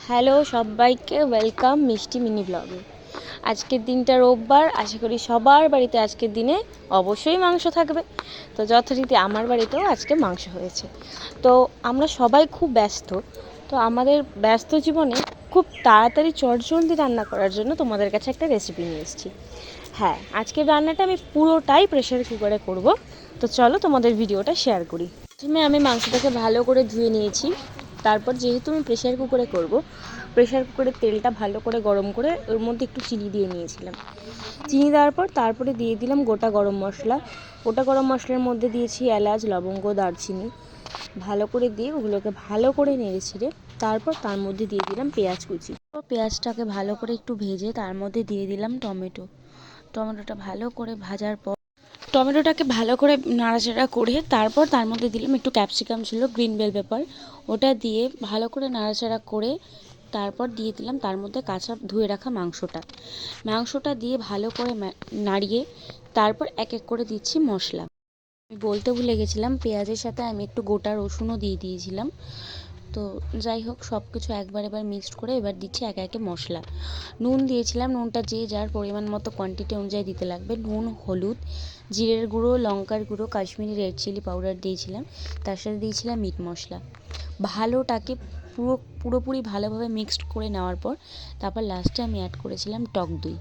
Hello সবাইকে, welcome মিষ্টি mini ব্লগে। আজকের দিনটা রোববার, আশা করি সবার বাড়িতে আজকের দিনে অবশ্যই মাংস থাকবে। তো যথারীতি আমার বাড়িতেও আজকে মাংস হয়েছে। তো আমরা সবাই খুব ব্যস্ত, তো আমাদের ব্যস্ত জীবনে খুব তাড়াতাড়ি চটজলদি রান্না করার জন্য তোমাদের কাছে একটা রেসিপি নিয়ে এসেছি। হ্যাঁ, আজকের রান্নাটা আমি পুরোটাই প্রেশার কুকারে করব। তো চলো তোমাদের ভিডিওটা শেয়ার করি। প্রথমে আমি মাংসটাকে ভালো করে ধুয়ে নিয়েছি। তারপর যেহেতু আমি প্রেশার কুকারে করব, প্রেশার কুকারের তেলটা ভালো করে গরম করে ওর মধ্যে একটু চিনি দিয়ে নিয়েছিলাম। চিনি দেওয়ার পর তারপরে দিয়ে দিলাম গোটা গরম মশলা। গোটা গরম মশলার মধ্যে দিয়েছি এলাচ, লবঙ্গ, দারচিনি। ভালো করে দিয়ে ওগুলোকে ভালো করে নেড়ে ছেড়ে তারপর তার মধ্যে দিয়ে দিলাম পেঁয়াজ কুচি। পেঁয়াজটাকে ভালো করে একটু ভেজে তার মধ্যে দিয়ে দিলাম টমেটোটা ভালো করে ভাজার পর টমেটোটাকে ভালো করে নাড়াচাড়া করে তারপর তার মধ্যে দিলাম একটু ক্যাপসিকাম ছিল, গ্রিন বেল পেপার, ওটা দিয়ে ভালো করে নাড়াচাড়া করে তারপর দিয়ে দিলাম তার মধ্যে কাঁচা ধুয়ে রাখা মাংসটা দিয়ে ভালো করে নাড়িয়ে তারপর এক এক করে দিচ্ছি মশলা। আমি বলতে ভুলে গেছিলাম, পেঁয়াজের সাথে আমি একটু গোটা রসুনও দিয়ে দিয়েছিলাম। তো যাই হোক, সব কিছু এবার মিক্সড করে এবার দিচ্ছি একে একে মশলা। নুন দিয়েছিলাম, নুনটা যে যার পরিমাণ মতো কোয়ান্টিটি অনুযায়ী দিতে লাগবে। নুন, হলুদ, জিরের গুঁড়ো, লঙ্কার গুঁড়ো, কাশ্মীরি রেড চিলি পাউডার দিয়েছিলাম। তার সাথে দিয়েছিলাম মিট মশলা। ভালোটাকে পুরোপুরি ভালোভাবে মিক্সড করে নেওয়ার পর তারপর লাস্টে আমি অ্যাড করেছিলাম টক দই।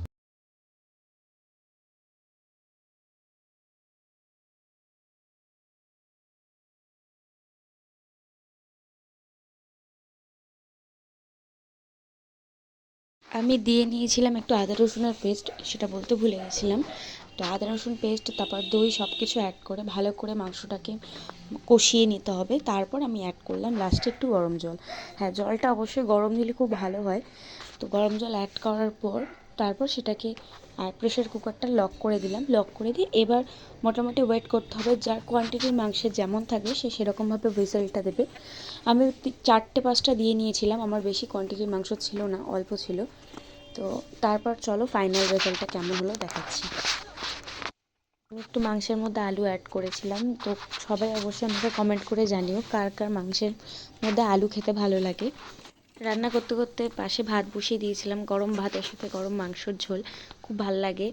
আমি দিয়ে নিয়েছিলাম একটু আদা রসুনের পেস্ট, সেটা বলতে ভুলে গেছিলাম। তো আদা রসুন পেস্ট, তারপর দই, সব কিছু অ্যাড করে ভালো করে মাংসটাকে কষিয়ে নিতে হবে। তারপর আমি অ্যাড করলাম লাস্টে একটু গরম জল। হ্যাঁ, জলটা অবশ্যই গরম দিলে খুব ভালো হয়। তো গরম জল অ্যাড করার পর তারপর সেটাকে প্রেশার কুকারটা লক করে দিলাম। লক করে দিয়ে এবার মোটামুটি ওয়েট করতে হবে, যার কোয়ান্টিটির মাংসের যেমন থাকবে সে সেরকমভাবে হুইসেলটা দেবে। আমি 4-5টা দিয়ে নিয়েছিলাম, আমার বেশি কোয়ান্টিটির মাংস ছিল না, অল্প ছিল। তো তারপর চলো ফাইনাল রেজাল্টটা কেমন হলো দেখাচ্ছি। আমি একটু মাংসের মধ্যে আলু অ্যাড করেছিলাম। তো সবাই অবশ্যই আমাকে কমেন্ট করে জানিও কার কার মাংসের মধ্যে আলু খেতে ভালো লাগে। রান্না করতে করতে পাশে ভাত বসিয়ে দিয়েছিলাম, গরম ভাতের সাথে গরম মাংসর ঝোল, খুব ভাল লাগে।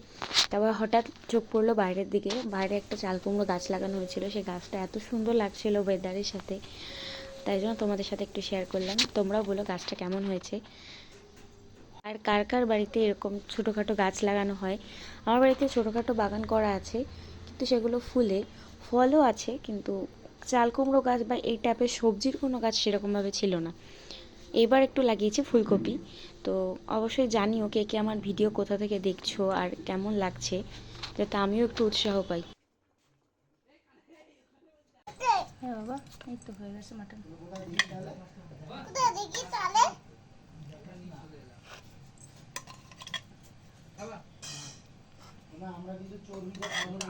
তারপর হঠাৎ চোখ পড়লো বাইরের দিকে, বাইরে একটা চাল কুমড়ো গাছ লাগানো হয়েছিল, সেই গাছটা এত সুন্দর লাগছিল ওয়েদারের সাথে, তাই জন্য তোমাদের সাথে একটু শেয়ার করলাম। তোমরাও বলো গাছটা কেমন হয়েছে, আর কার কার বাড়িতে এরকম ছোটোখাটো গাছ লাগানো হয়। আমার বাড়িতে ছোটোখাটো বাগান করা আছে, কিন্তু সেগুলো ফলও আছে, কিন্তু চাল কুমড়ো গাছ বা এই টাইপের সবজির কোনো গাছ সেরকমভাবে ছিল না। এবার একটু লাগিয়েছি ফুলকপি। তো অবশ্যই জানিও কে কে আমার ভিডিও কোথা থেকে দেখছো আর কেমন লাগছে, যাতে আমিও একটু উৎসাহ পাই। হ্যাঁ বাবা, এই তো হয়ে গেছে মাটন। আমরা কিন্তু 24 ঘন্টা